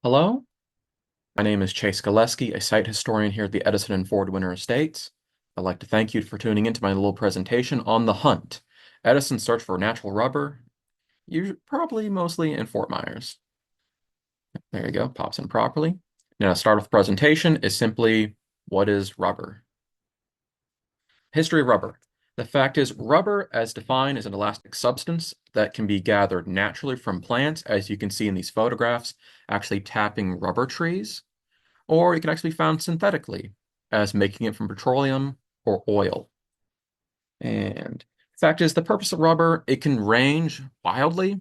Hello, my name is Chase Gillespie, a site historian here at the Edison and Ford Winter Estates. I'd like to thank you for tuning into my little presentation on the hunt. Edison's search for natural rubber, probably mostly in Fort Myers. There you go, pops in properly. Now, to start with the presentation is simply, what is rubber? History of rubber. The fact is, rubber, as defined, is an elastic substance that can be gathered naturally from plants, as you can see in these photographs, actually tapping rubber trees. Or it can actually be found synthetically as making it from petroleum or oil. And the fact is, the purpose of rubber, it can range wildly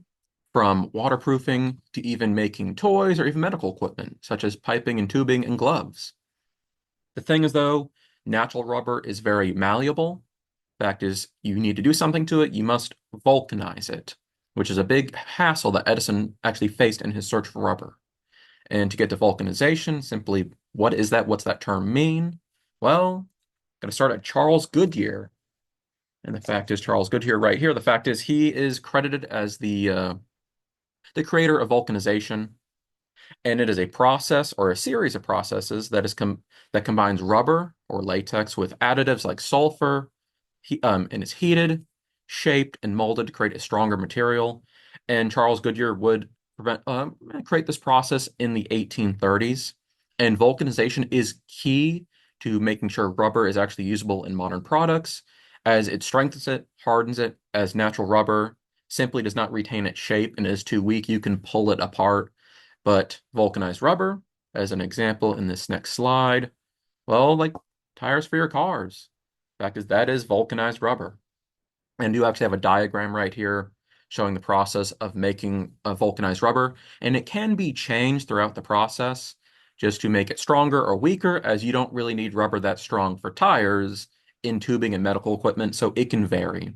from waterproofing to even making toys or even medical equipment, such as piping and tubing and gloves. The thing is, though, natural rubber is very malleable. Fact is, you need to do something to it, you must vulcanize it, which is a big hassle that Edison actually faced in his search for rubber. And to get to vulcanization, simply, what is that? What's that term mean? Well, going to start at Charles Goodyear. And the fact is, Charles Goodyear right here, the fact is he is credited as the creator of vulcanization. And it is a process or a series of processes that combines rubber or latex with additives like sulfur, and is heated, shaped, and molded to create a stronger material. And Charles Goodyear would create this process in the 1830s. And vulcanization is key to making sure rubber is actually usable in modern products, as it strengthens it, hardens it, as natural rubber simply does not retain its shape and is too weak. You can pull it apart. But vulcanized rubber, as an example in this next slide, well, like tires for your cars. Fact is, that is vulcanized rubber. And you actually have a diagram right here showing the process of making a vulcanized rubber. And it can be changed throughout the process just to make it stronger or weaker, as you don't really need rubber that strong for tires in tubing and medical equipment, so it can vary.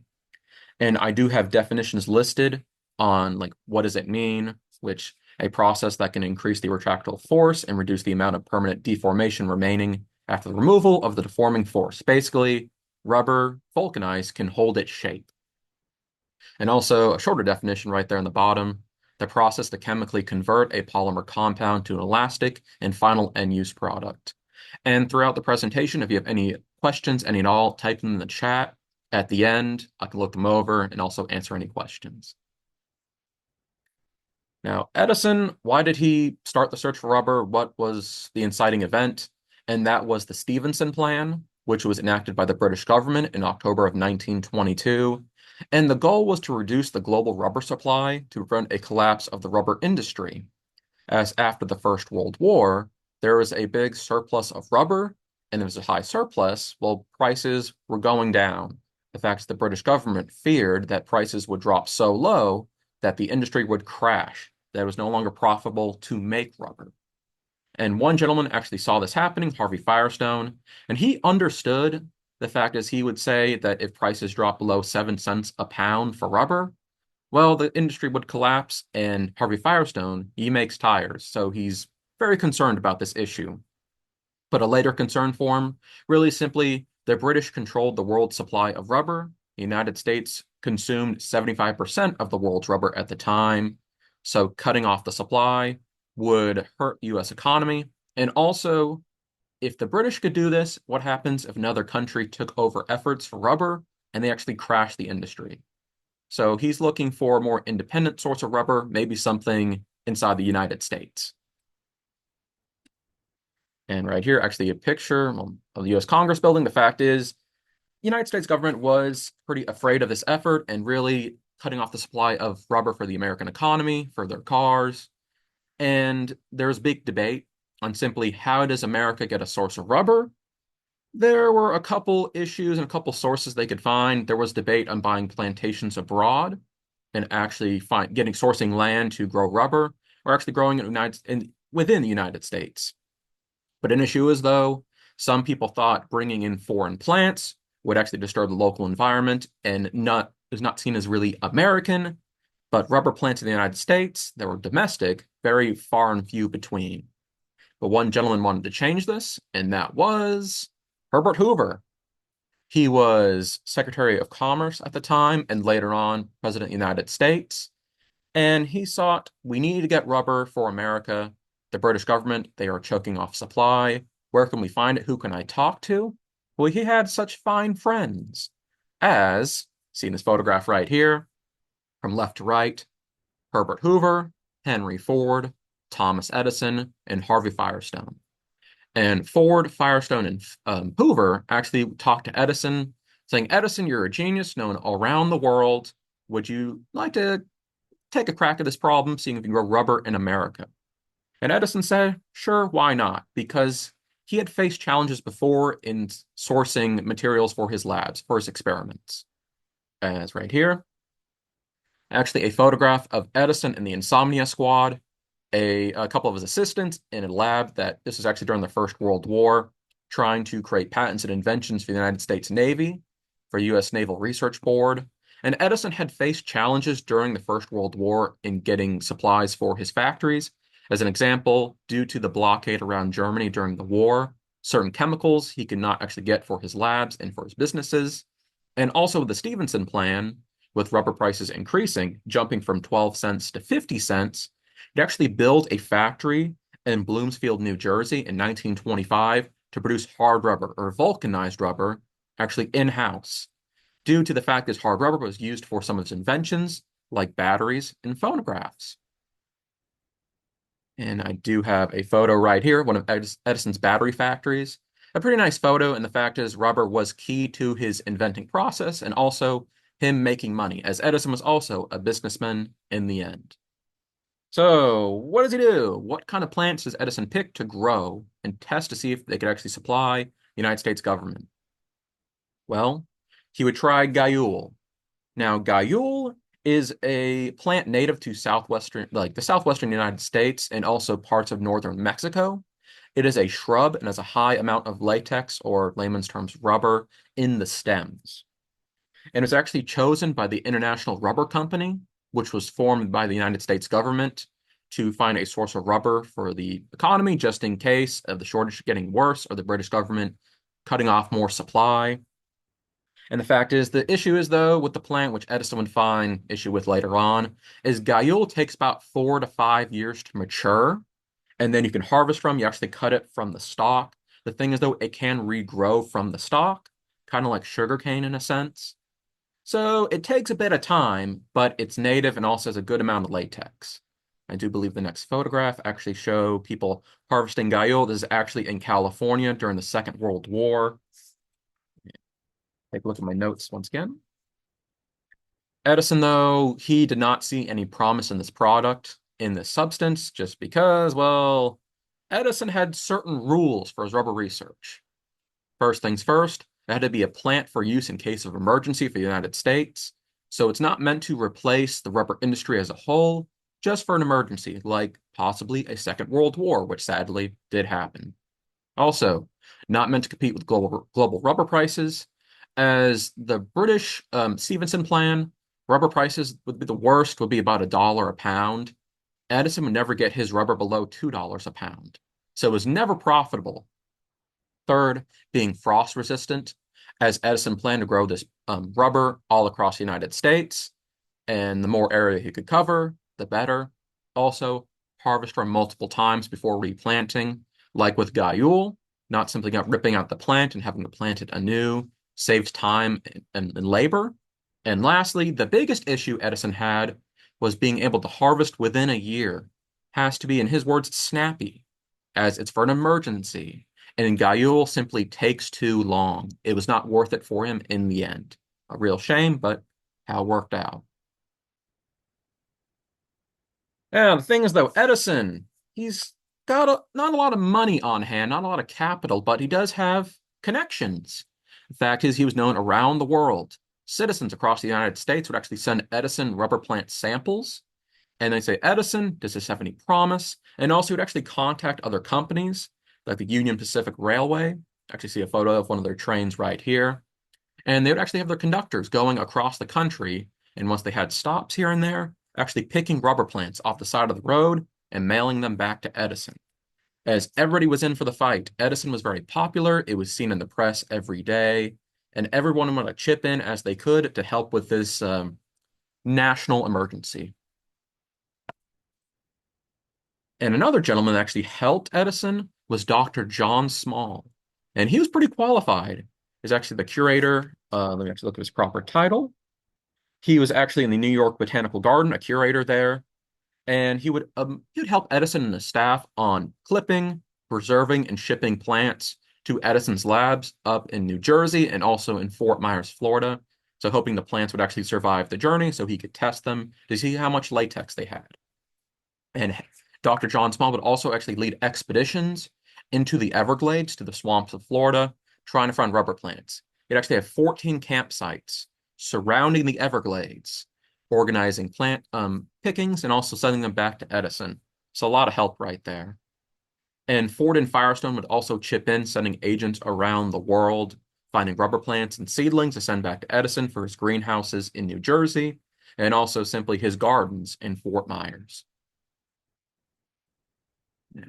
And I do have definitions listed on like what does it mean, which a process that can increase the retractile force and reduce the amount of permanent deformation remaining after the removal of the deforming force. Basically, rubber vulcanized can hold its shape. And also a shorter definition right there in the bottom, the process to chemically convert a polymer compound to an elastic and final end-use product. And throughout the presentation, if you have any questions, any at all, type them in the chat. At the end, I can look them over and also answer any questions. Now, Edison, why did he start the search for rubber? What was the inciting event? And that was the Stephenson Plan, which was enacted by the British government in October of 1922. And the goal was to reduce the global rubber supply to prevent a collapse of the rubber industry. As after the First World War, there was a big surplus of rubber, and there was a high surplus, well, prices were going down. The fact is, the British government feared that prices would drop so low that the industry would crash, that it was no longer profitable to make rubber. And one gentleman actually saw this happening, Harvey Firestone, and he understood the fact is he would say that if prices dropped below 7 cents a pound for rubber, well, the industry would collapse, and Harvey Firestone, he makes tires, so he's very concerned about this issue. But a later concern for him, really simply, the British controlled the world's supply of rubber. The United States consumed 75% of the world's rubber at the time, so cutting off the supply would hurt U.S. economy. And also, if the British could do this, what happens if another country took over efforts for rubber and they actually crashed the industry? So he's looking for a more independent source of rubber, maybe something inside the United States. And right here, actually a picture of the US Congress building. The fact is, the United States government was pretty afraid of this effort and really cutting off the supply of rubber for the American economy, for their cars. And there's big debate on simply how does America get a source of rubber? There were a couple issues and a couple sources they could find. There was debate on buying plantations abroad and actually sourcing land to grow rubber, or actually growing within the United States. But an issue is, though, some people thought bringing in foreign plants would actually disturb the local environment and is not seen as really American. But rubber plants in the United States that were domestic, very far and few between. But one gentleman wanted to change this, and that was Herbert Hoover. He was Secretary of Commerce at the time, and later on, President of the United States. And he thought we need to get rubber for America, The British government, they are choking off supply. Where can we find it? Who can I talk to? Well, he had such fine friends as, seen this photograph right here, from left to right, Herbert Hoover, Henry Ford, Thomas Edison, and Harvey Firestone. And Ford, Firestone, and Hoover actually talked to Edison, saying, Edison, you're a genius known around the world. Would you like to take a crack at this problem, seeing if you can grow rubber in America? And Edison said, sure, why not? Because he had faced challenges before in sourcing materials for his labs, for his experiments. As right here, actually a photograph of Edison and the Insomnia Squad, a couple of his assistants in a lab that this was actually during the First World War, trying to create patents and inventions for the United States Navy, for U.S. Naval Research Board. And Edison had faced challenges during the First World War in getting supplies for his factories. As an example, due to the blockade around Germany during the war, certain chemicals he could not actually get for his labs and for his businesses. And also the Stephenson Plan, with rubber prices increasing, jumping from 12 cents to 50 cents, it actually built a factory in Bloomsfield, New Jersey in 1925 to produce hard rubber or vulcanized rubber, actually in-house, due to the fact that hard rubber was used for some of its inventions, like batteries and phonographs. And I do have a photo right here, one of Edison's battery factories. A pretty nice photo, and the fact is rubber was key to his inventing process and also him making money, as Edison was also a businessman in the end. So, what does he do? What kind of plants does Edison pick to grow and test to see if they could actually supply the United States government? Well, he would try gayule. Now, gayule is a plant native to the southwestern United States and also parts of northern Mexico. It is a shrub and has a high amount of latex, or layman's terms, rubber, in the stems. And it was actually chosen by the International Rubber Company, which was formed by the United States government to find a source of rubber for the economy, just in case of the shortage getting worse or the British government cutting off more supply. And the fact is, the issue is, though, with the plant, which Edison would find issue with later on, is gayule takes about 4 to 5 years to mature, and then you can harvest from. You actually cut it from the stalk. The thing is, though, it can regrow from the stalk, kind of like sugarcane in a sense. So it takes a bit of time, but it's native and also has a good amount of latex. I do believe the next photograph actually show people harvesting gayule. This is actually in California during the Second World War. Take a look at my notes once again. Edison, though, he did not see any promise in this product, in this substance, just because, well, Edison had certain rules for his rubber research. First things first, it had to be a plant for use in case of emergency for the United States. So it's not meant to replace the rubber industry as a whole, just for an emergency, like possibly a Second World War, which sadly did happen. Also, not meant to compete with global rubber prices, as the British Stephenson Plan, rubber prices would be the worst, would be about $1 a pound. Edison would never get his rubber below $2 a pound. So it was never profitable. Third, being frost resistant, as Edison planned to grow this rubber all across the United States, and the more area he could cover, the better. Also, harvest from multiple times before replanting, like with gayule, not simply ripping out the plant and having to plant it anew, saves time and labor. And lastly, the biggest issue Edison had was being able to harvest within a year. Has to be, in his words, snappy, as it's for an emergency. And gayule simply takes too long. It was not worth it for him in the end. A real shame, but how it worked out. Yeah, the thing is, though, Edison, he's got not a lot of money on hand, not a lot of capital, but he does have connections. The fact is, he was known around the world. Citizens across the United States would actually send Edison rubber plant samples, and they say, Edison, does this have any promise? And also, he'd actually contact other companies, like the Union Pacific Railway. Actually, see a photo of one of their trains right here. And they would actually have their conductors going across the country, and once they had stops here and there, actually picking rubber plants off the side of the road and mailing them back to Edison. As everybody was in for the fight, Edison was very popular. It was seen in the press every day, and everyone wanted to chip in as they could to help with this national emergency. And another gentleman that actually helped Edison was Dr. John Small. And he was pretty qualified. He's actually the curator. Let me actually look at his proper title. He was actually in the New York Botanical Garden, a curator there. And he would help Edison and his staff on clipping, preserving, and shipping plants to Edison's labs up in New Jersey and also in Fort Myers, Florida. So hoping the plants would actually survive the journey so he could test them to see how much latex they had. And Dr. John Small would also actually lead expeditions into the Everglades, to the swamps of Florida, trying to find rubber plants. He'd actually have 14 campsites surrounding the Everglades, organizing plant pickings and also sending them back to Edison. So a lot of help right there. And Ford and Firestone would also chip in, sending agents around the world, finding rubber plants and seedlings to send back to Edison for his greenhouses in New Jersey, and also simply his gardens in Fort Myers. Now,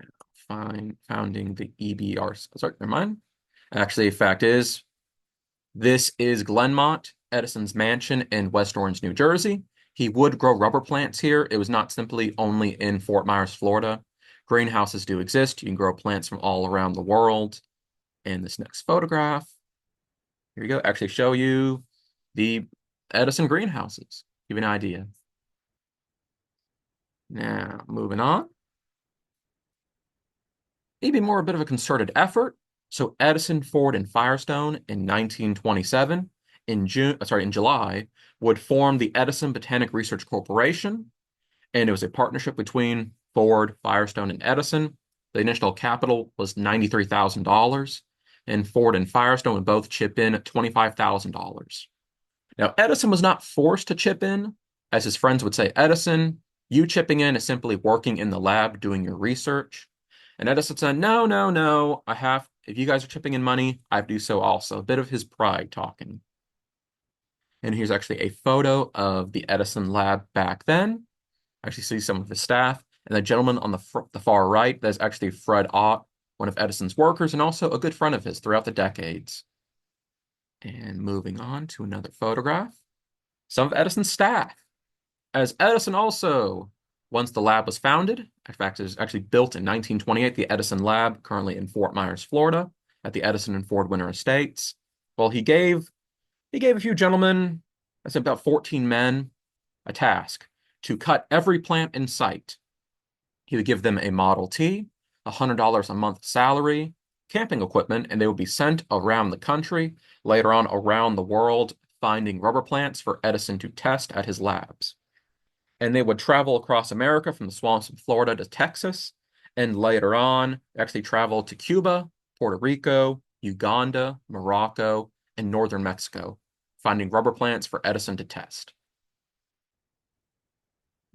founding the EBR. Sorry, never mind. Actually, fact is, this is Glenmont, Edison's mansion in West Orange, New Jersey. He would grow rubber plants here. It was not simply only in Fort Myers, Florida. Greenhouses do exist. You can grow plants from all around the world. In this next photograph, here you go. Actually show you the Edison greenhouses. Give you an idea. Now, moving on. Maybe more a bit of a concerted effort. So Edison, Ford, and Firestone in 1927, in July, would form the Edison Botanic Research Corporation, and it was a partnership between Ford, Firestone, and Edison. The initial capital was $93,000, and Ford and Firestone would both chip in $25,000. Now, Edison was not forced to chip in. As his friends would say, Edison, you chipping in is simply working in the lab doing your research. And Edison said, no, no, no, if you guys are chipping in money, I have to do so also. A bit of his pride talking. And here's actually a photo of the Edison lab back then. Actually see some of his staff. And the gentleman on the far right, that's actually Fred Ott, one of Edison's workers, and also a good friend of his throughout the decades. And moving on to another photograph. Some of Edison's staff. As Edison also, once the lab was founded, in fact, it was actually built in 1928, the Edison Lab, currently in Fort Myers, Florida, at the Edison and Ford Winter Estates. Well, he gave a few gentlemen, I said about 14 men, a task to cut every plant in sight. He would give them a Model T, $100 a month salary, camping equipment, and they would be sent around the country, later on around the world, finding rubber plants for Edison to test at his labs. And they would travel across America from the swamps of Florida to Texas, and later on actually travel to Cuba, Puerto Rico, Uganda, Morocco, and northern Mexico, finding rubber plants for Edison to test.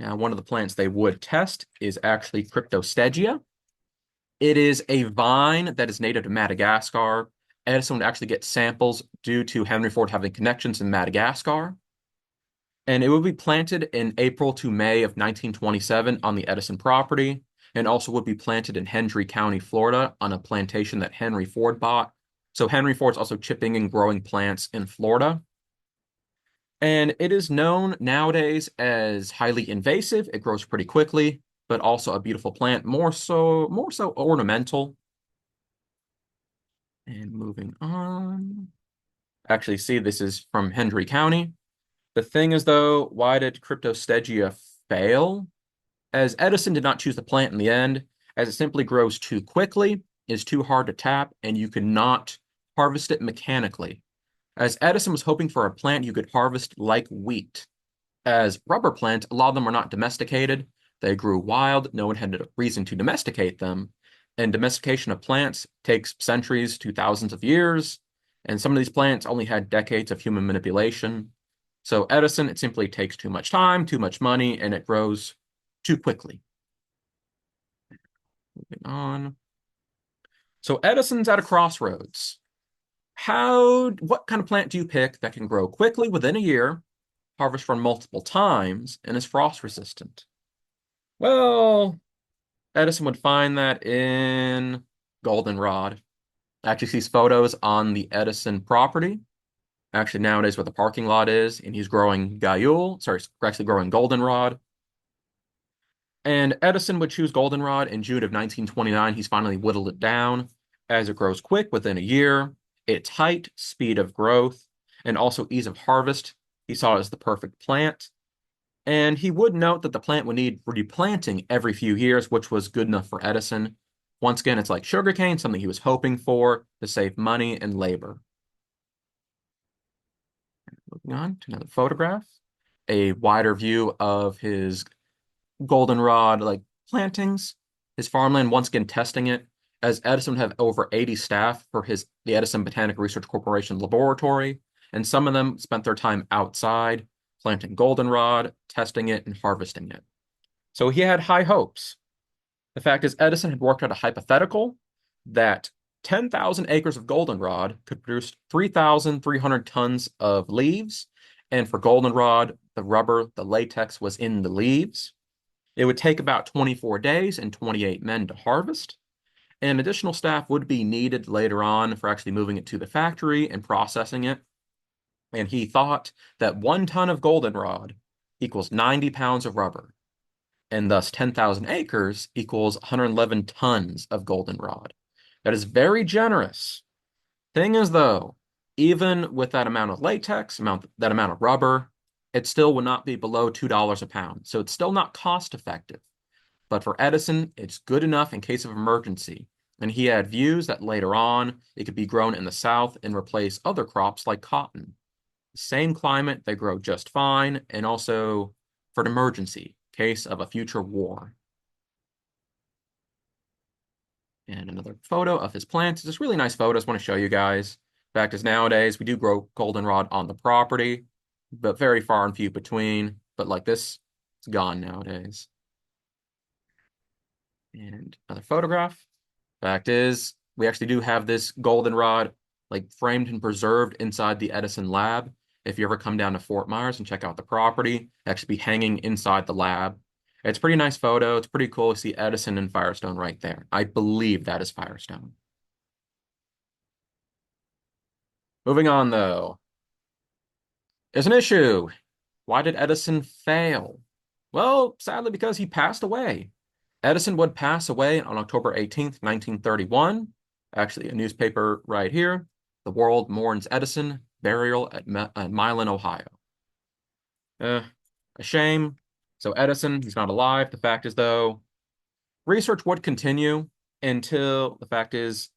Now, one of the plants they would test is actually Cryptostegia. It is a vine that is native to Madagascar. Edison would actually get samples due to Henry Ford having connections in Madagascar. And it would be planted in April to May of 1927 on the Edison property, and also would be planted in Hendry County, Florida, on a plantation that Henry Ford bought. So Henry Ford's also chipping and growing plants in Florida. And it is known nowadays as highly invasive. It grows pretty quickly, but also a beautiful plant, more so ornamental. And moving on. Actually, see, this is from Hendry County. The thing is, though, why did Cryptostegia fail? As Edison did not choose the plant in the end, as it simply grows too quickly, is too hard to tap, and you could not harvest it mechanically. As Edison was hoping for a plant you could harvest like wheat. As rubber plants, a lot of them were not domesticated. They grew wild. No one had a reason to domesticate them. And domestication of plants takes centuries to thousands of years. And some of these plants only had decades of human manipulation. So Edison, it simply takes too much time, too much money, and it grows too quickly. Moving on. So Edison's at a crossroads. What kind of plant do you pick that can grow quickly within a year, harvest from multiple times, and is frost resistant? Well, Edison would find that in goldenrod. Actually sees photos on the Edison property. Actually, nowadays where the parking lot is, and he's growing actually growing goldenrod. And Edison would choose goldenrod in June of 1929. He's finally whittled it down as it grows quick within a year. Its height, speed of growth, and also ease of harvest, he saw as the perfect plant. And he would note that the plant would need replanting every few years, which was good enough for Edison. Once again, it's like sugarcane, something he was hoping for to save money and labor. Moving on to another photograph, a wider view of his goldenrod like plantings, his farmland, once again testing it, as Edison would have over 80 staff for the Edison Botanical Research Corporation laboratory, and some of them spent their time outside planting goldenrod, testing it, and harvesting it. So he had high hopes. The fact is, Edison had worked out a hypothetical that 10,000 acres of goldenrod could produce 3,300 tons of leaves. And for goldenrod, the rubber, the latex was in the leaves. It would take about 24 days and 28 men to harvest. And additional staff would be needed later on for actually moving it to the factory and processing it. And he thought that 1 ton of goldenrod equals 90 pounds of rubber, and thus 10,000 acres equals 111 tons of goldenrod. That is very generous. Thing is, though, even with that amount of latex, that amount of rubber, it still would not be below $2 a pound. So it's still not cost effective. But for Edison, it's good enough in case of emergency. And he had views that later on it could be grown in the South and replace other crops like cotton. Same climate, they grow just fine, and also for an emergency, case of a future war. And another photo of his plants. It's really nice photos. I want to show you guys. Fact is, nowadays we do grow goldenrod on the property, but very far and few between. But like this, it's gone nowadays. And another photograph. Fact is, we actually do have this goldenrod like framed and preserved inside the Edison lab. If you ever come down to Fort Myers and check out the property, actually be hanging inside the lab. It's a pretty nice photo. It's pretty cool to see Edison and Firestone right there. I believe that is Firestone. Moving on, though. There's an issue. Why did Edison fail? Well, sadly, because he passed away. Edison would pass away on October 18th, 1931. Actually, a newspaper right here. The world mourns Edison, burial at Milan, Ohio. A shame. So Edison, he's not alive. The fact is, though, research would continue until the fact is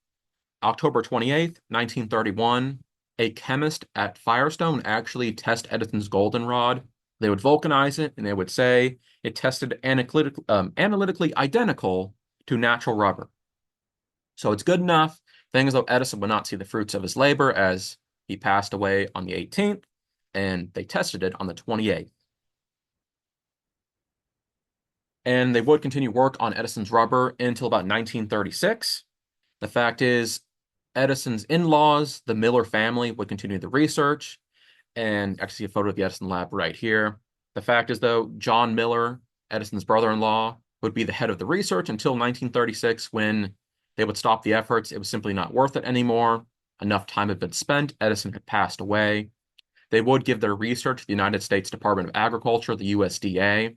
October 28th, 1931, a chemist at Firestone actually test Edison's goldenrod. They would vulcanize it and they would say it tested analytically identical to natural rubber. So it's good enough. Thing is, though, Edison would not see the fruits of his labor as he passed away on the 18th, and they tested it on the 28th. And they would continue work on Edison's rubber until about 1936. The fact is, Edison's in-laws, the Miller family, would continue the research. And actually, a photo of the Edison lab right here. The fact is, though, John Miller, Edison's brother-in-law, would be the head of the research until 1936 when they would stop the efforts. It was simply not worth it anymore. Enough time had been spent. Edison had passed away. They would give their research to the United States Department of Agriculture, the USDA.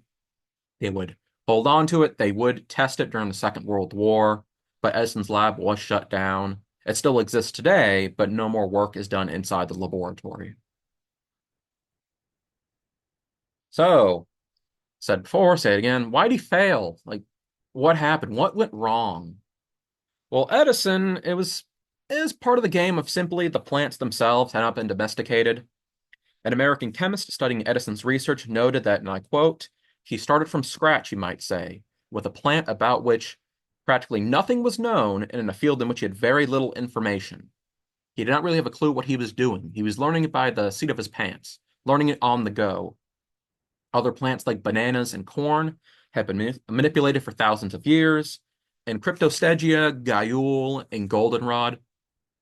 They would hold on to it. They would test it during the Second World War, but Edison's lab was shut down. It still exists today, but no more work is done inside the laboratory. So, said before, say it again. Why'd he fail? Like, what happened? What went wrong? Well, Edison, it was part of the game of simply the plants themselves had not been domesticated. An American chemist studying Edison's research noted that, and I quote, he started from scratch, you might say, with a plant about which practically nothing was known and in a field in which he had very little information. He did not really have a clue what he was doing. He was learning it by the seat of his pants, learning it on the go. Other plants like bananas and corn have been manipulated for thousands of years, and Cryptostegia, Gayule, and goldenrod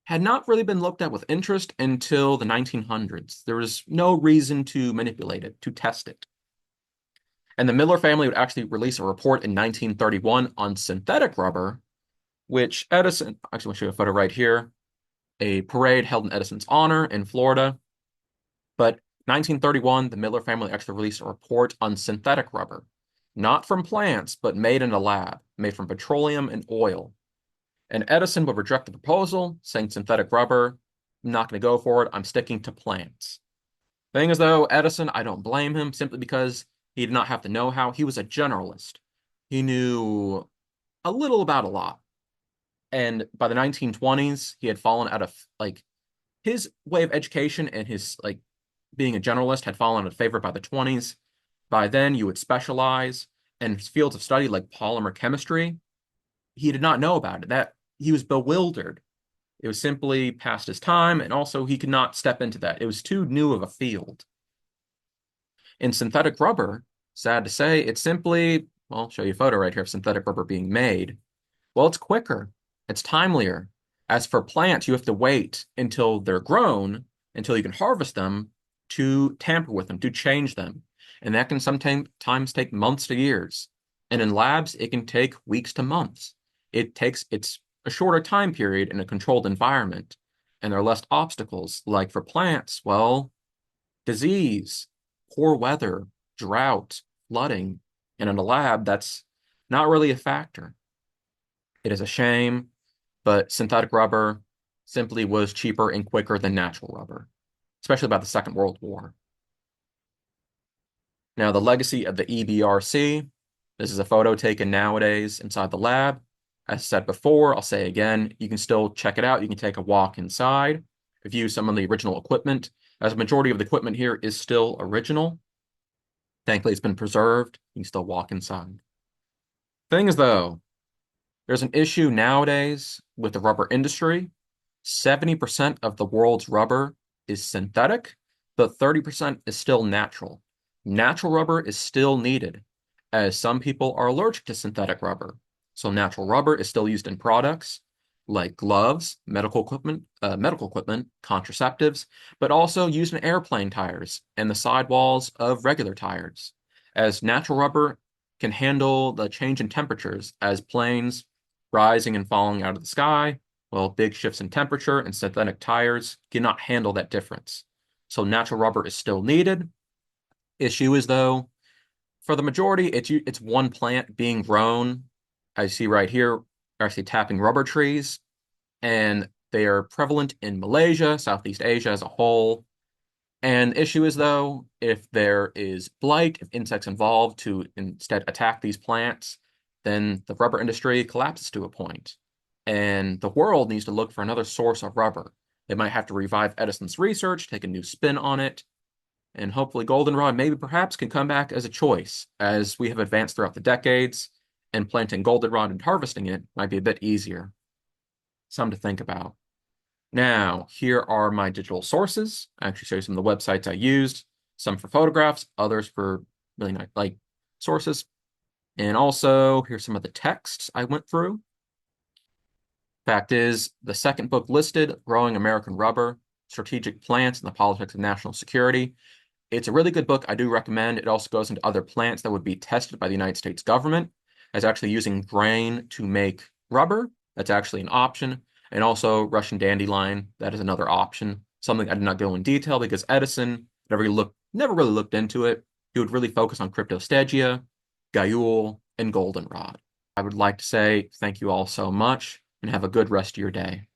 had not really been looked at with interest until the 1900s. There was no reason to manipulate it, to test it. And the Miller family would actually release a report in 1931 on synthetic rubber, which Edison, actually, I'll show you a photo right here, a parade held in Edison's honor in Florida. But 1931, the Miller family actually released a report on synthetic rubber. not from plants, but made in a lab, made from petroleum and oil. And Edison would reject the proposal, saying synthetic rubber, I'm not going to go for it. I'm sticking to plants. Thing is, though, Edison, I don't blame him simply because he did not have the know-how. He was a generalist. He knew a little about a lot. And by the 1920s, he had fallen out of like his way of education and his like being a generalist had fallen out of favor by the 20s. By then, you would specialize in fields of study like polymer chemistry. He did not know about it. That he was bewildered. It was simply past his time, and also he could not step into that. It was too new of a field. In synthetic rubber, sad to say, it's simply, well, I'll show you a photo right here of synthetic rubber being made. Well, it's quicker, it's timelier. As for plants, you have to wait until they're grown, until you can harvest them to tamper with them, to change them. And that can sometimes take months to years. And in labs, it can take weeks to months. It's a shorter time period in a controlled environment. And there are less obstacles. Like for plants, well, disease, poor weather, drought, flooding. And in a lab, that's not really a factor. It is a shame, but synthetic rubber simply was cheaper and quicker than natural rubber, especially about the Second World War. Now, the legacy of the EBRC. This is a photo taken nowadays inside the lab. As I said before, I'll say again, you can still check it out. You can take a walk inside, view some of the original equipment, as a majority of the equipment here is still original. Thankfully, it's been preserved. You can still walk inside. Thing is, though, there's an issue nowadays with the rubber industry. 70% of the world's rubber is synthetic, but 30% is still natural. Natural rubber is still needed, as some people are allergic to synthetic rubber. So natural rubber is still used in products like gloves, medical equipment, contraceptives, but also used in airplane tires and the sidewalls of regular tires, as natural rubber can handle the change in temperatures as planes rising and falling out of the sky. Well, big shifts in temperature and synthetic tires cannot handle that difference. So natural rubber is still needed. Issue is, though, for the majority, it's one plant being grown. I see right here, actually tapping rubber trees, and they are prevalent in Malaysia, Southeast Asia as a whole. And the issue is, though, if there is blight, if insects involved to instead attack these plants, then the rubber industry collapses to a point. And the world needs to look for another source of rubber. They might have to revive Edison's research, take a new spin on it, and hopefully goldenrod maybe perhaps can come back as a choice as we have advanced throughout the decades, and planting goldenrod and harvesting it might be a bit easier. Some to think about. Now, here are my digital sources. I actually show you some of the websites I used, some for photographs, others for really nice like sources. And also, here's some of the texts I went through. Fact is, the second book listed, Growing American Rubber, Strategic Plants and the Politics of National Security. It's a really good book. I do recommend. It also goes into other plants that would be tested by the United States government as actually using grain to make rubber. That's actually an option. And also Russian dandelion. That is another option. Something I did not go in detail because Edison never really looked into it. He would really focus on Cryptostegia, Gayule, and goldenrod. I would like to say thank you all so much and have a good rest of your day.